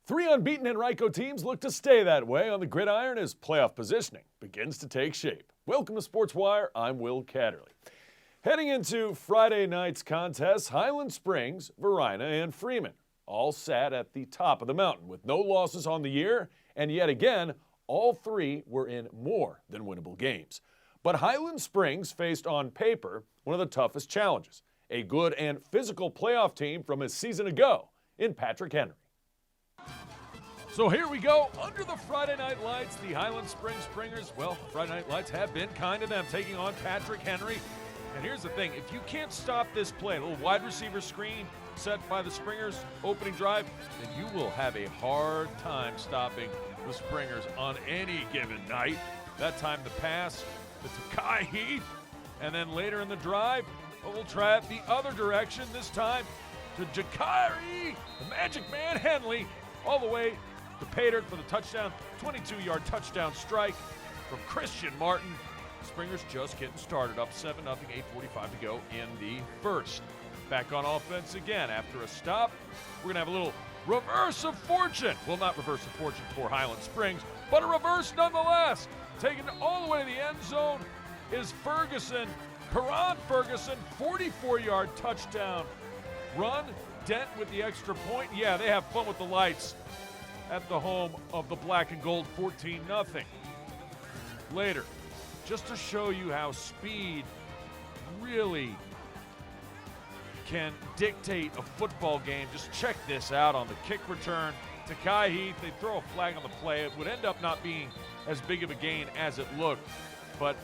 Three unbeaten Henrico teams look to stay that way on the gridiron as playoff positioning begins to take shape. Welcome to Sports Wire. I'm Will Catterley. Heading into Friday night's contest, Highland Springs, Varina, and Freeman all sat at the top of the mountain with no losses on the year, and yet again, all three were in more than winnable games. But Highland Springs faced on paper one of the toughest challenges, a good and physical playoff team from a season ago in Patrick Henry. So here we go, under the Friday night lights, the Highland Springs Springers, well, Friday night lights have been kind to them, taking on Patrick Henry. And here's the thing, if you can't stop this play, a little wide receiver screen set by the Springers opening drive, then you will have a hard time stopping the Springers on any given night. That time the pass to Kai Heath, and then later in the drive, we'll try it the other direction, this time to Jakari, the Magic Man Henley, all the way to Pater for the touchdown, 22-yard touchdown strike from Christian Martin. Springers just getting started, up 7-0, 8:45 to go in the first. Back on offense again after a stop. We're going to have a little reverse of fortune. Well, not reverse of fortune for Highland Springs, but a reverse nonetheless. Taken all the way to the end zone is Ferguson, Karan Ferguson, 44-yard touchdown run. Dent with the extra point. Yeah, they have fun with the lights at the home of the black and gold, 14-0. Later, just to show you how speed really can dictate a football game, just check this out on the kick return to Kai Heath. They throw a flag on the play. It would end up not being as big of a gain as it looked, but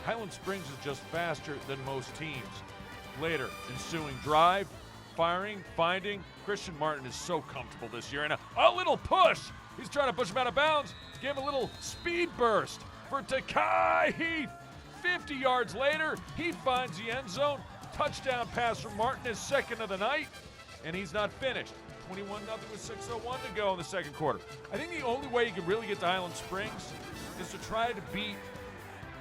Highland Springs is just faster than most teams. Later, ensuing drive, firing, finding. Christian Martin is so comfortable this year. And a little push. He's trying to push him out of bounds. Give him a little speed burst for Kai Heath. 50 yards later, he finds the end zone. Touchdown pass from Martin, his second of the night, and he's not finished. 21-0 with 6:01 to go in the second quarter. I think the only way you can really get to Highland Springs is to try to beat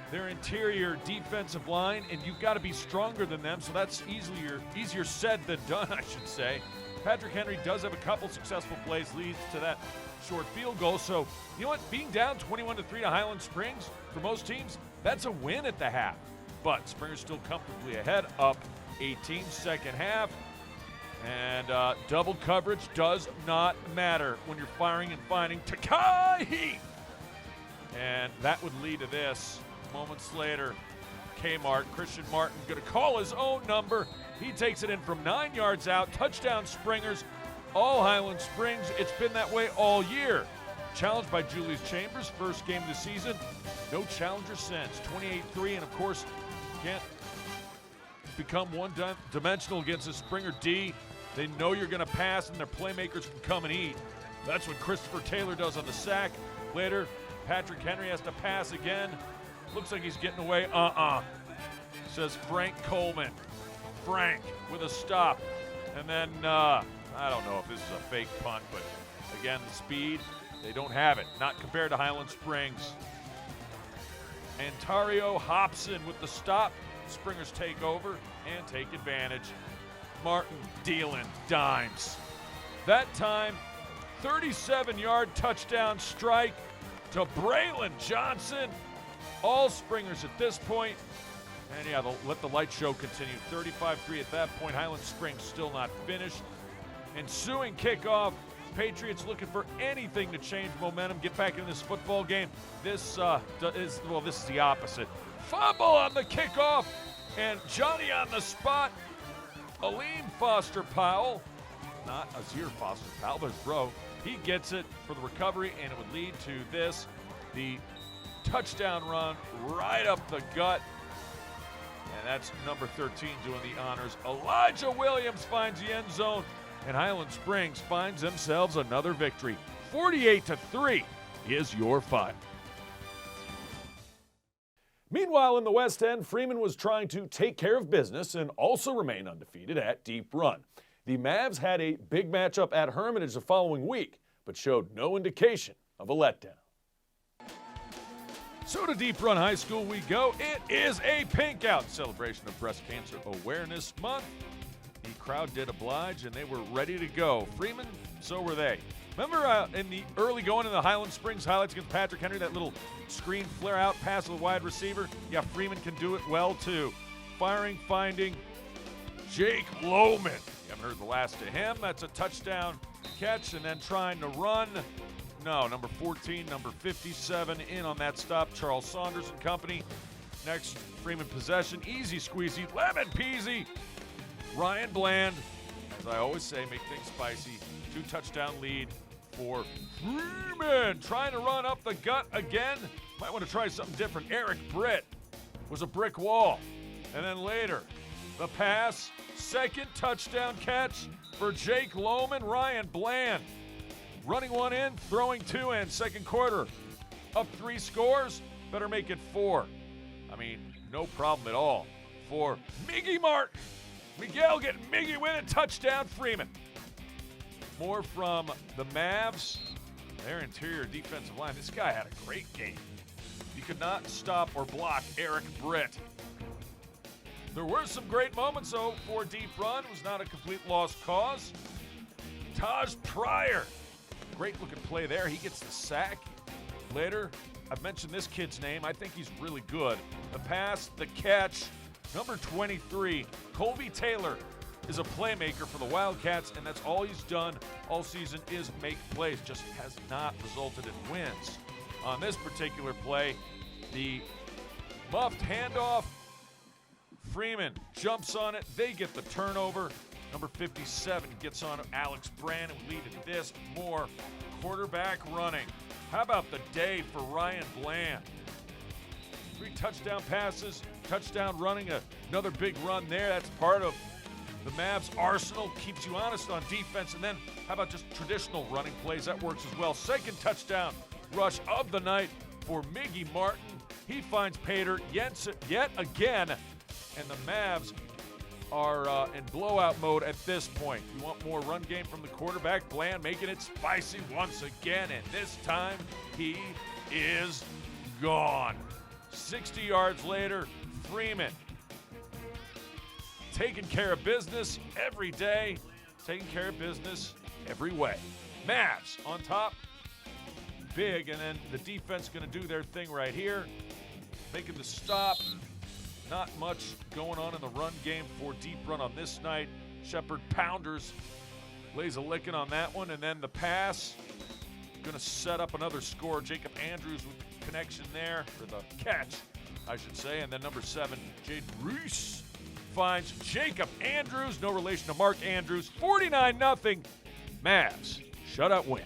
their interior defensive line, and you've got to be stronger than them, so that's easier said than done, I should say. Patrick Henry does have a couple successful plays, leads to that short field goal. So, you know what? Being down 21-3 to Highland Springs, for most teams, that's a win at the half. But Springers still comfortably ahead, up 18, second half. And double coverage does not matter when you're firing and finding to Kai Heath. And that would lead to this. Moments later, Kmart, Christian Martin, going to call his own number. He takes it in from 9 yards out. Touchdown Springers, all Highland Springs. It's been that way all year. Challenged by Julius Chambers, first game of the season. No challenger since. 28-3, and of course, can't become one-dimensional against a Springer D. They know you're going to pass, and their playmakers can come and eat. That's what Christopher Taylor does on the sack. Later, Patrick Henry has to pass again. Looks like he's getting away. Says Frank Coleman. Frank with a stop. And then, I don't know if this is a fake punt, but again, the speed, they don't have it. Not compared to Highland Springs. Antario Hobson with the stop. Springers take over and take advantage. Martin dealing dimes. That time, 37-yard touchdown strike to Braylon Johnson. All Springers at this point. And yeah, let the light show continue. 35-3 at that point. Highland Springs still not finished. Ensuing kickoff. Patriots looking for anything to change momentum, get back in this football game. This is the opposite. Fumble on the kickoff, and Johnny on the spot. Aleem Foster Powell, not Azir Foster Powell, but his bro. He gets it for the recovery, and it would lead to this, the touchdown run right up the gut. And that's number 13 doing the honors. Elijah Williams finds the end zone. And Highland Springs finds themselves another victory. 48-3 is your final. Meanwhile, in the West End, Freeman was trying to take care of business and also remain undefeated at Deep Run. The Mavs had a big matchup at Hermitage the following week, but showed no indication of a letdown. So to Deep Run High School we go. It is a pink out celebration of Breast Cancer Awareness Month. The crowd did oblige, and they were ready to go. Freeman So were they. Remember in the early going in the Highland Springs highlights against Patrick Henry, that little screen flare-out pass to the wide receiver? Yeah, Freeman can do it well, too. Firing, finding Jake Lohman. You haven't heard the last of him. That's a touchdown catch, and then trying to run. No, number 14, number 57 in on that stop. Charles Saunders and company. Next, Freeman possession. Easy squeezy, lemon peasy. Ryan Bland, as I always say, make things spicy. 2-touchdown lead for Freeman. Trying to run up the gut again. Might want to try something different. Eric Britt was a brick wall. And then later, the pass. Second touchdown catch for Jake Lohman. Ryan Bland running one in, throwing two in. Second quarter, up 3 scores. Better make it 4. I mean, no problem at all for Miggy Martin. Miguel getting Miggy with a touchdown, Freeman. More from the Mavs. Their interior defensive line. This guy had a great game. You could not stop or block Eric Britt. There were some great moments, though, for deep run. It was not a complete lost cause. Taj Pryor. Great looking play there. He gets the sack. Later, I've mentioned this kid's name. I think he's really good. The pass, the catch. Number 23, Colby Taylor, is a playmaker for the Wildcats, and that's all he's done all season is make plays. Just has not resulted in wins. On this particular play, the muffed handoff. Freeman jumps on it. They get the turnover. Number 57 gets on Alex Brand, and we lead to this. More quarterback running. How about the day for Ryan Bland? 3 touchdown passes, touchdown running, another big run there. That's part of the Mavs' arsenal. Keeps you honest on defense. And then how about just traditional running plays? That works as well. Second touchdown rush of the night for Miggy Martin. He finds Pater Jensen yet again. And the Mavs are in blowout mode at this point. You want more run game from the quarterback. Bland making it spicy once again, and this time he is gone. 60 yards later, Freeman taking care of business every day, taking care of business every way. Mavs on top, big, and then the defense going to do their thing right here, making the stop. Not much going on in the run game for deep run on this night. Shepard Pounders lays a licking on that one, and then the pass going to set up another score. Jacob Andrews with the connection there, or the catch, I should say. And then number 7, Jade Reese finds Jacob Andrews, no relation to Mark Andrews. 49-0, Mavs shutout win.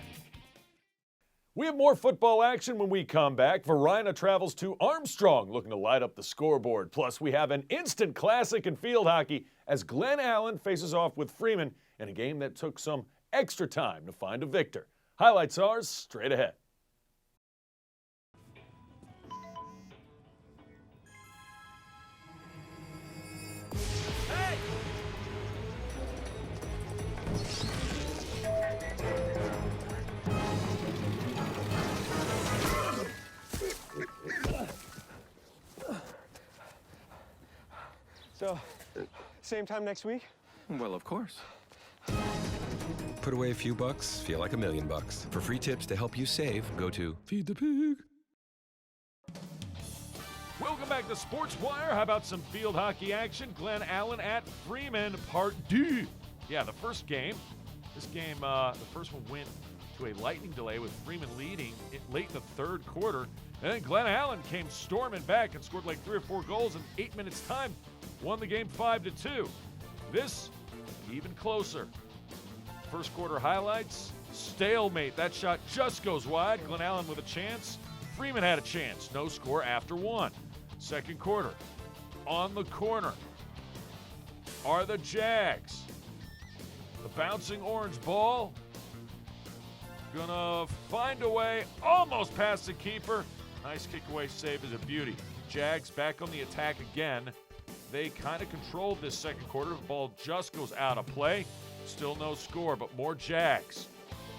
We have more football action when we come back. Varina travels to Armstrong looking to light up the scoreboard. Plus, we have an instant classic in field hockey as Glen Allen faces off with Freeman in a game that took some extra time to find a victor. Highlights are straight ahead. So, same time next week? Well, of course. Put away a few bucks, feel like $1 million. For free tips to help you save, go to Feed the Pig. Welcome back to Sports Wire. How about some field hockey action? Glen Allen at Freeman, Part D. Yeah, the first game. This game, the first one went to a lightning delay with Freeman leading late in the third quarter. And then Glen Allen came storming back and scored like 3 or 4 goals in 8 minutes' time. Won the game 5-2. This, even closer. First quarter highlights, stalemate. That shot just goes wide. Glen Allen with a chance. Freeman had a chance. No score after 1. Second quarter, on the corner are the Jags. The bouncing orange ball. Gonna find a way, almost past the keeper. Nice kick away save is a beauty. Jags back on the attack again. They kind of controlled this second quarter. The ball just goes out of play. Still no score, but more Jags.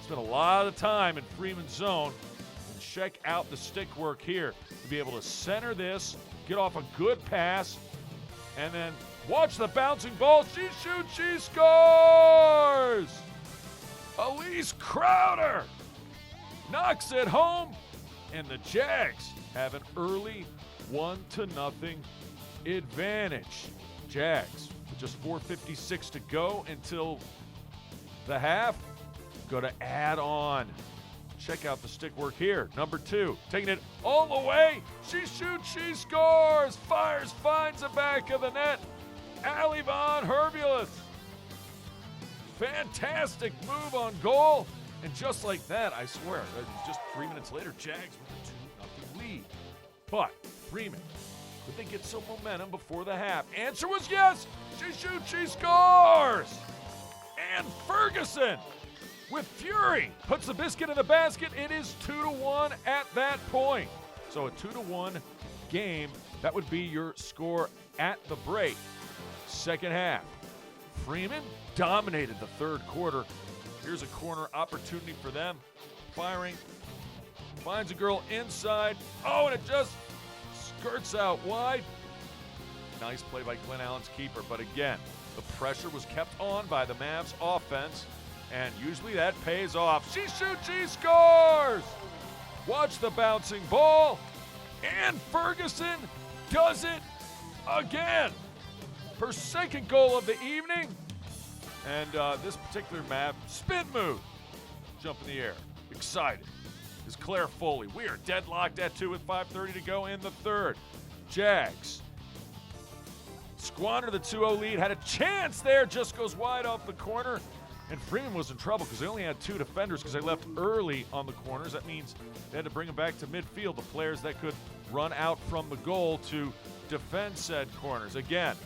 Spent a lot of time in Freeman's zone. And check out the stick work here to be able to center this, get off a good pass, and then watch the bouncing ball. She shoots, she scores! Elise Elise Crowder knocks it home, and the Jags have an early 1-0 advantage. Jags with just 4:56 to go until the half. Go to add on. Check out the stick work here. Number 2, taking it all the way. She shoots, she scores, fires, finds the back of the net. Allie Von Herbulus. Fantastic move on goal. And just like that, I swear, just 3 minutes later, Jags with a 2-0 lead. But Freeman, could they get some momentum before the half? Answer was yes. She shoots, she scores. And Ferguson, with fury, puts the biscuit in the basket. It is 2-1 at that point. So a 2-1 game, that would be your score at the break. Second half, Freeman dominated the third quarter. Here's a corner opportunity for them. Firing, finds a girl inside. Oh, and it just skirts out wide. Nice play by Glen Allen's keeper, but again, the pressure was kept on by the Mavs offense, and usually that pays off. She shoots, she scores! Watch the bouncing ball, and Ferguson does it again. Her second goal of the evening, and this particular Mav spin move. Jump in the air, excited, is Claire Foley. We are deadlocked at 2 with 5:30 to go in the third. Jags squander the 2-0 lead, had a chance there, just goes wide off the corner. And Freeman was in trouble because they only had 2 defenders because they left early on the corners. That means they had to bring them back to midfield, the players that could run out from the goal to defend said corners. Again,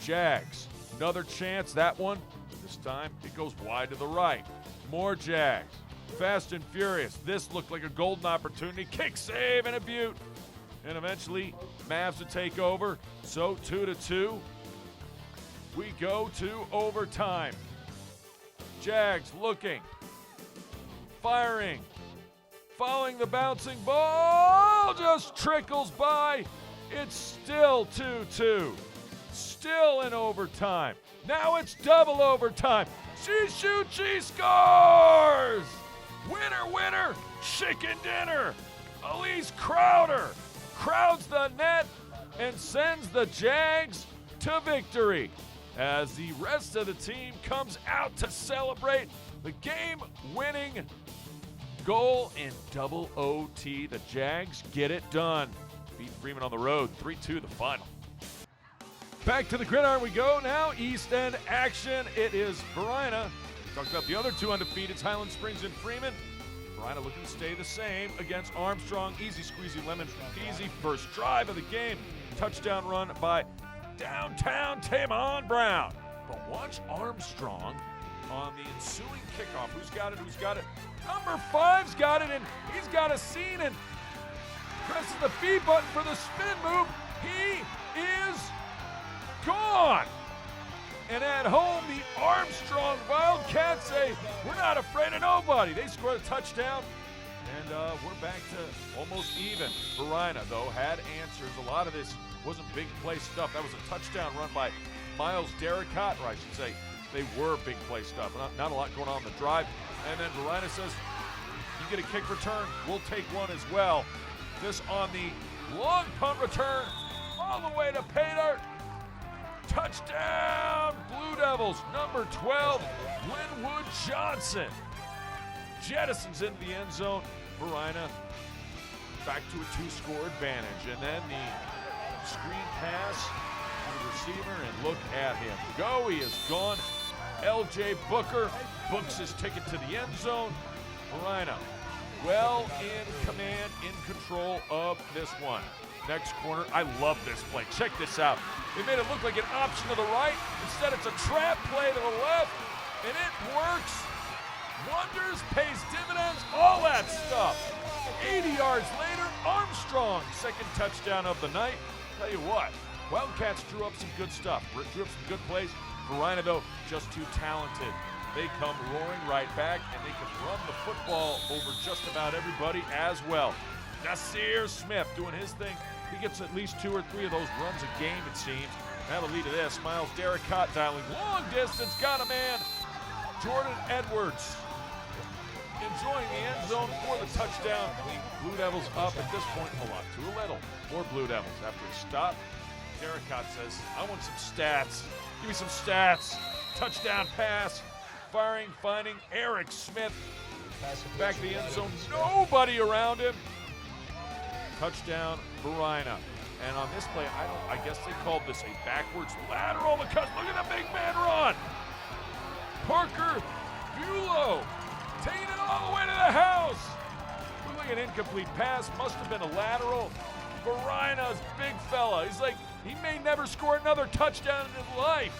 Jags, another chance, that one. This time it goes wide to the right. More Jags, fast and furious. This looked like a golden opportunity. Kick save and a beaut. And eventually, Mavs would take over. So 2-2. We go to overtime. Jags looking, firing, following the bouncing ball, just trickles by. It's still 2-2. Still in overtime. Now it's double overtime. She shoots, she scores! Winner, winner, chicken dinner. Elise Crowder crowds the net and sends the Jags to victory, as the rest of the team comes out to celebrate the game-winning goal in double OT. The Jags get it done. Beat Freeman on the road, 3-2 the final. Back to the gridiron we go now. East End action. It is Varina. Talked about the other 2 undefeateds, Highland Springs and Freeman. Varina looking to stay the same against Armstrong. Easy squeezy lemon peasy. First drive of the game. Touchdown run by downtown Tamon Brown. But watch Armstrong on the ensuing kickoff. Who's got it? Who's got it? Number 5's got it, and he's got a scene and presses the feed button for the spin move. He is gone. And at home, the Armstrong Wildcats say, we're not afraid of nobody. They scored a touchdown, and we're back to almost even. Varina, though, had answers. A lot of this wasn't big play stuff. That was a touchdown run by Miles Derricott, or I should say they were big play stuff. Not a lot going on in the drive. And then Varina says, you get a kick return, we'll take one as well. This on the long punt return, all the way to Pater. Touchdown, Blue Devils, number 12, Linwood Johnson. Jettisons into the end zone. Varina back to a 2-score advantage. And then the screen pass to the receiver, and look at him go. He is gone. L.J. Booker books his ticket to the end zone. Varina well in command, in control of this one. Next corner, I love this play. Check this out. They made it look like an option to the right. Instead, it's a trap play to the left, and it works. Wonders, pays dividends, all that stuff. 80 yards later, Armstrong, second touchdown of the night. Tell you what, Wildcats drew up some good stuff, drew up some good plays. Varina, though, just too talented. They come roaring right back, and they can run the football over just about everybody as well. Nasir Smith doing his thing. He gets at least 2 or 3 of those runs a game, it seems. Now the lead of this, Miles Derricott dialing long distance, got a man. Jordan Edwards enjoying the end zone for the touchdown. The Blue Devils up at this point a lot too little. More Blue Devils after a stop. Derricott says, I want some stats. Give me some stats. Touchdown pass. Firing, finding Eric Smith. Back to the end zone. Nobody around him. Touchdown, Varina. And on this play, I guess they called this a backwards lateral because look at the big man run. Parker Bulow taking it all the way to the house. Looked like an incomplete pass. Must have been a lateral. Varina's big fella. He's like, he may never score another touchdown in his life.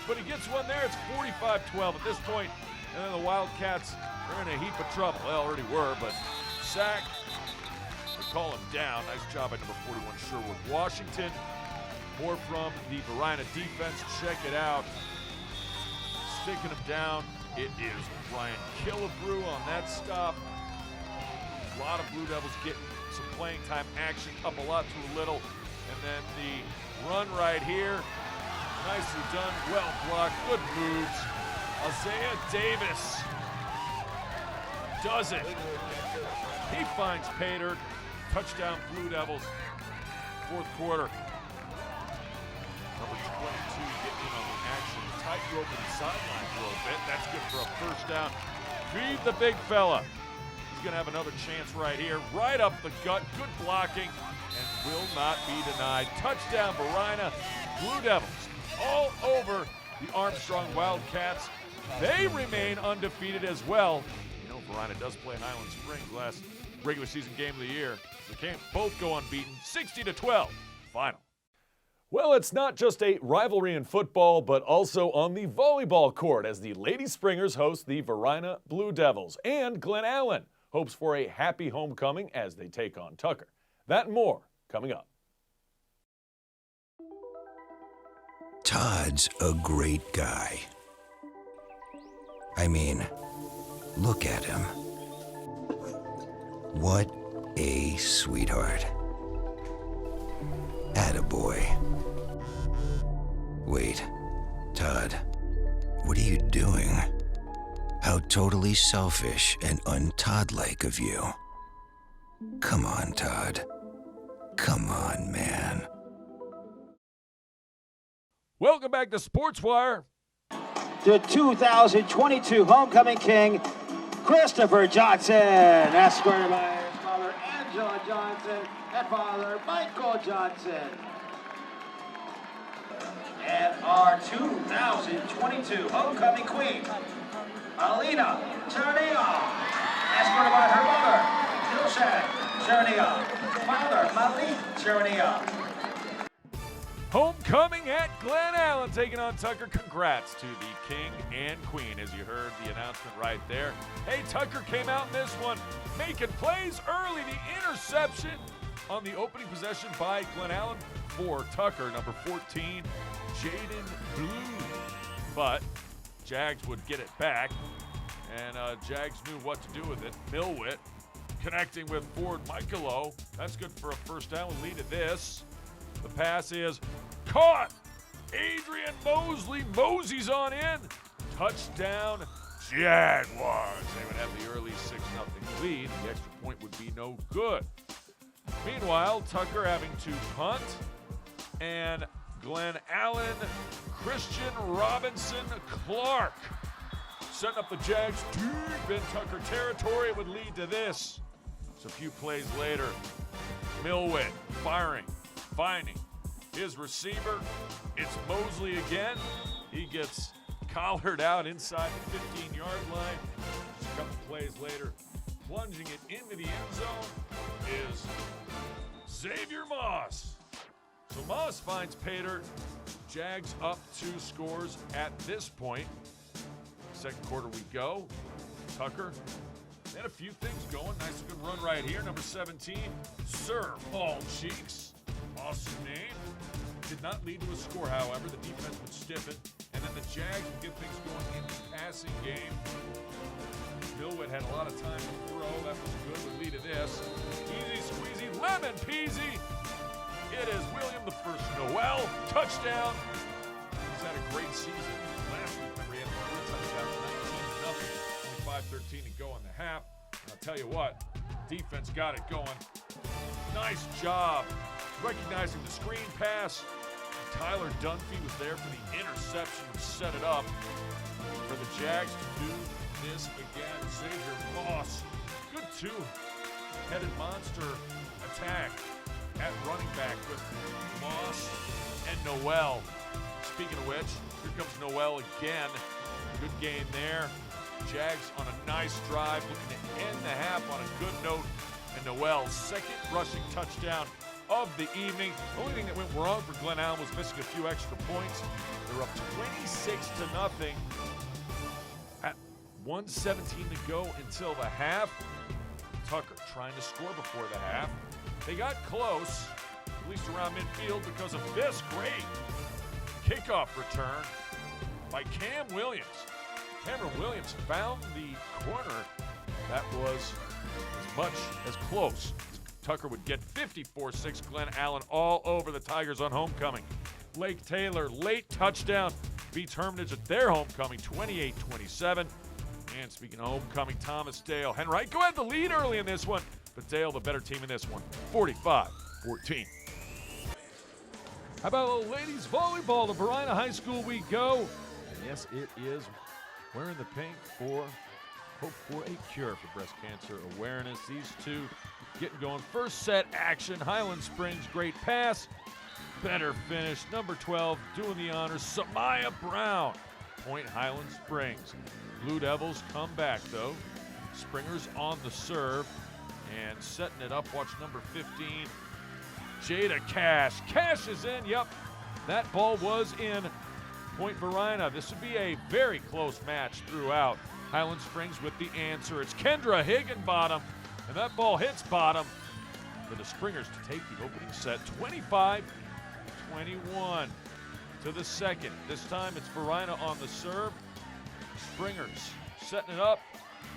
But he gets one there. It's 45-12 at this point. And then the Wildcats are in a heap of trouble. They already were, but sack. They call him down. Nice job by number 41, Sherwood Washington. More from the Varina defense. Check it out. Sticking him down. It is Ryan Killebrew on that stop. A lot of Blue Devils getting some playing time action, up a lot to a little. And then the run right here. Nicely done, well blocked, good moves. Isaiah Davis does it. He finds Pater. Touchdown Blue Devils. Fourth quarter. Number 22 getting in on the action. Tightrope in the sidelines a little bit. That's good for a first down. Feed the big fella. He's going to have another chance right here. Right up the gut. Good blocking. And will not be denied. Touchdown Varina. Blue Devils all over the Armstrong Wildcats. They remain undefeated as well. You know, Varina does play Highland Springs last regular season game of the year. They can't both go unbeaten. 60-12 final. Well, it's not just a rivalry in football, but also on the volleyball court as the Lady Springers host the Varina Blue Devils. And Glen Allen hopes for a happy homecoming as they take on Tucker. That and more coming up. Todd's a great guy. I mean, look at him. What a sweetheart. Attaboy. Wait, Todd, what are you doing? How totally selfish and un-Todd-like of you. Come on, Todd. Come on, man. Welcome back to Sportswire. The 2022 Homecoming King, Christopher Johnson, escorted by his mother, Angela Johnson, and father, Michael Johnson. And our 2022 Homecoming Queen, Alina Chernia, escorted by her mother, Dilshad Chernia, father, Malik Chernia. Homecoming at Glen Allen taking on Tucker. Congrats to the king and queen, as you heard the announcement right there. Hey, Tucker came out in this one, making plays early. The interception on the opening possession by Glen Allen for Tucker, number 14, Jaden Blue. But Jags would get it back, and Jags knew what to do with it. Milwitt connecting with Ford Michaelo. That's good for a first down. Will lead to this. The pass is caught. Adrian Mosley moseys on in. Touchdown, Jaguars. They would have the early 6-0 lead. The extra point would be no good. Meanwhile, Tucker having to punt. And Glen Allen, Christian Robinson Clark setting up the Jags deep in Tucker territory. It would lead to this. So a few plays later, Milwitt firing. Finding his receiver. It's Mosley again. He gets collared out inside the 15-yard line. Just a couple plays later, plunging it into the end zone is Xavier Moss. So Moss finds Pater. Jags up 2 scores at this point. Second quarter we go. Tucker had a few things going. Nice good run right here. Number 17, Sir Paul Cheeks. Awesome name. Did not lead to a score, however. The defense would stiffen, and then the Jags would get things going in the passing game. Milwitt had a lot of time to throw. That was good. Would lead to this. Easy squeezy, lemon peasy. It is William the First Noel. Touchdown. He's had a great season. Last week, remember, he had 4 touchdowns, 19-0, 25 5:13 to go in the half. And I'll tell you what, defense got it going. Nice job recognizing the screen pass. Tyler Dunphy was there for the interception to set it up for the Jags to do this again. Xavier Moss, good two-headed monster attack at running back with Moss and Noel. Speaking of which, here comes Noel again. Good game there. Jags on a nice drive, looking to end the half on a good note. And Noel's second rushing touchdown of the evening. The only thing that went wrong for Glen Allen was missing a few extra points. They're up 26-0 at 1:17 to go until the half. Tucker trying to score before the half. They got close, at least around midfield, because of this great kickoff return by Cam Williams. Cameron Williams found the corner that was as much as close. Tucker would get 54-6. Glen Allen all over the Tigers on homecoming. Blake Taylor, late touchdown, beats Hermitage at their homecoming, 28-27. And speaking of homecoming, Thomas Dale. Henrico had the lead early in this one, but Dale the better team in this one, 45-14. How about a little ladies volleyball? To Varina High School we go. And yes, it is wearing the pink for hope for a cure for breast cancer awareness. These two getting going. First set action. Highland Springs, great pass. Better finish. Number 12 doing the honors. Samaya Brown. Point Highland Springs. Blue Devils come back though. Springers on the serve and setting it up. Watch number 15. Jada Cash. Cash is in. Yep. That ball was in. Point Varina. This would be a very close match throughout. Highland Springs with the answer. It's Kendra Higginbottom. And that ball hits bottom for the Springers to take the opening set 25-21 to the second. This time it's Varina on the serve. Springers setting it up,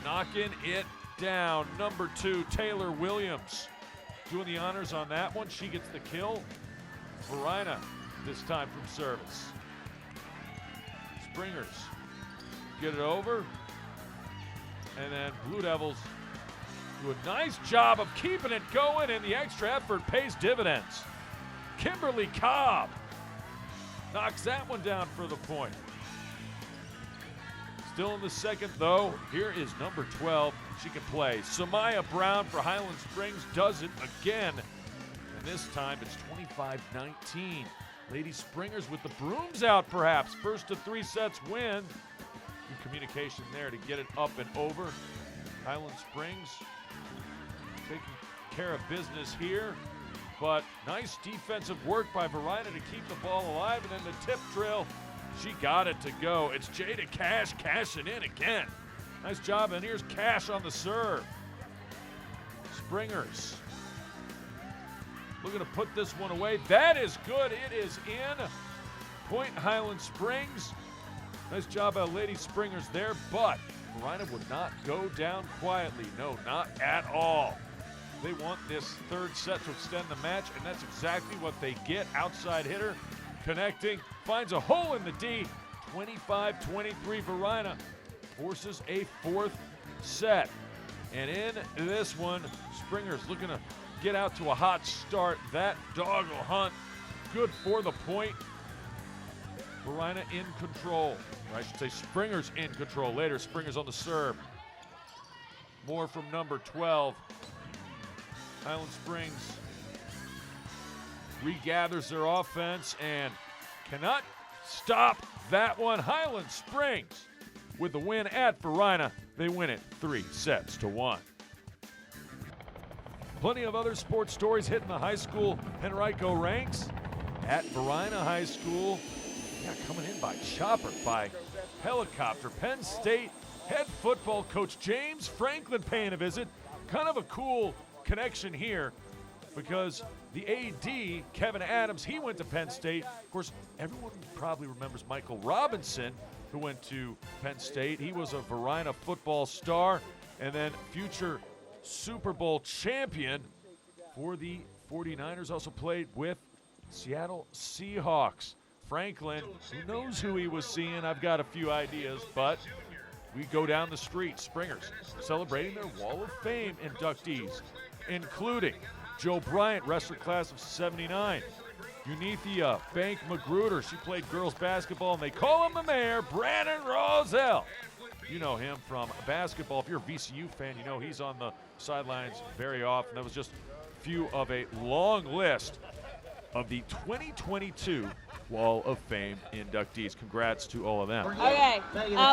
knocking it down. Number 2, Taylor Williams doing the honors on that one. She gets the kill. Varina this time from service. Springers get it over. And then Blue Devils do a nice job of keeping it going, and the extra effort pays dividends. Kimberly Cobb knocks that one down for the point. Still in the second, though. Here is number 12. She can play. Samaya Brown for Highland Springs does it again. And this time it's 25-19. Lady Springers with the brooms out, perhaps. First of 3 sets win. Good communication there to get it up and over. Highland Springs taking care of business here. But nice defensive work by Varina to keep the ball alive. And then the tip drill, she got it to go. It's Jada Cash cashing in again. Nice job, and here's Cash on the serve. Springers looking to put this one away. That is good. It is in. Point Highland Springs. Nice job by Lady Springers there, but Varina would not go down quietly. No, not at all. They want this third set to extend the match, and that's exactly what they get. Outside hitter connecting, finds a hole in the D. 25-23, Varina forces a fourth set. And in this one, Springers looking to get out to a hot start. That doggle hunt, good for the point. Varina in control. Or I should say Springers in control. Later, Springers on the serve. More from number 12. Highland Springs regathers their offense and cannot stop that one. Highland Springs with the win at Varina. They win it 3-1. Plenty of other sports stories hitting the high school Henrico ranks. At Varina High School, coming in by chopper, by helicopter. Penn State head football coach James Franklin paying a visit. Kind of a cool connection here because the AD, Kevin Adams, he went to Penn State. Of course, everyone probably remembers Michael Robinson, who went to Penn State. He was a Varina football star and then future Super Bowl champion for the 49ers. Also played with Seattle Seahawks. Franklin, who knows who he was seeing? I've got a few ideas, but we go down the street, Springers, celebrating their Wall of Fame inductees, including Joe Bryant, wrestler class of 79, Unithia Bank Magruder, she played girls basketball, and they call him the mayor, Brandon Roselle. You know him from basketball. If you're a VCU fan, you know he's on the sidelines very often. That was just a few of a long list of the 2022 Wall of Fame inductees. Congrats to all of them. Okay,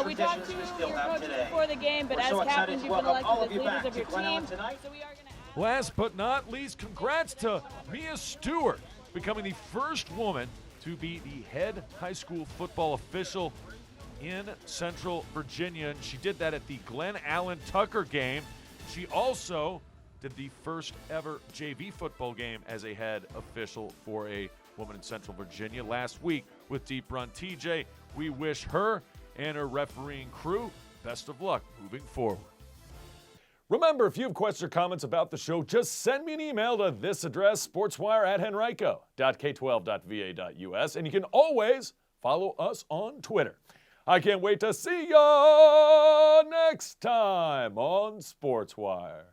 we talked to your coaches before the game, but as captains, you've been elected as leaders of your team. So we are going to. Last but not least, congrats to Mia Stewart, becoming the first woman to be the head high school football official in Central Virginia. And she did that at the Glen Allen Tucker game. She also did the first ever JV football game as a head official for a woman in Central Virginia last week with Deep Run TJ. We wish her and her refereeing crew best of luck moving forward. Remember, if you have questions or comments about the show, just send me an email to this address, sportswire@henrico.k12.va.us, and you can always follow us on Twitter. I can't wait to see ya next time on Sportswire.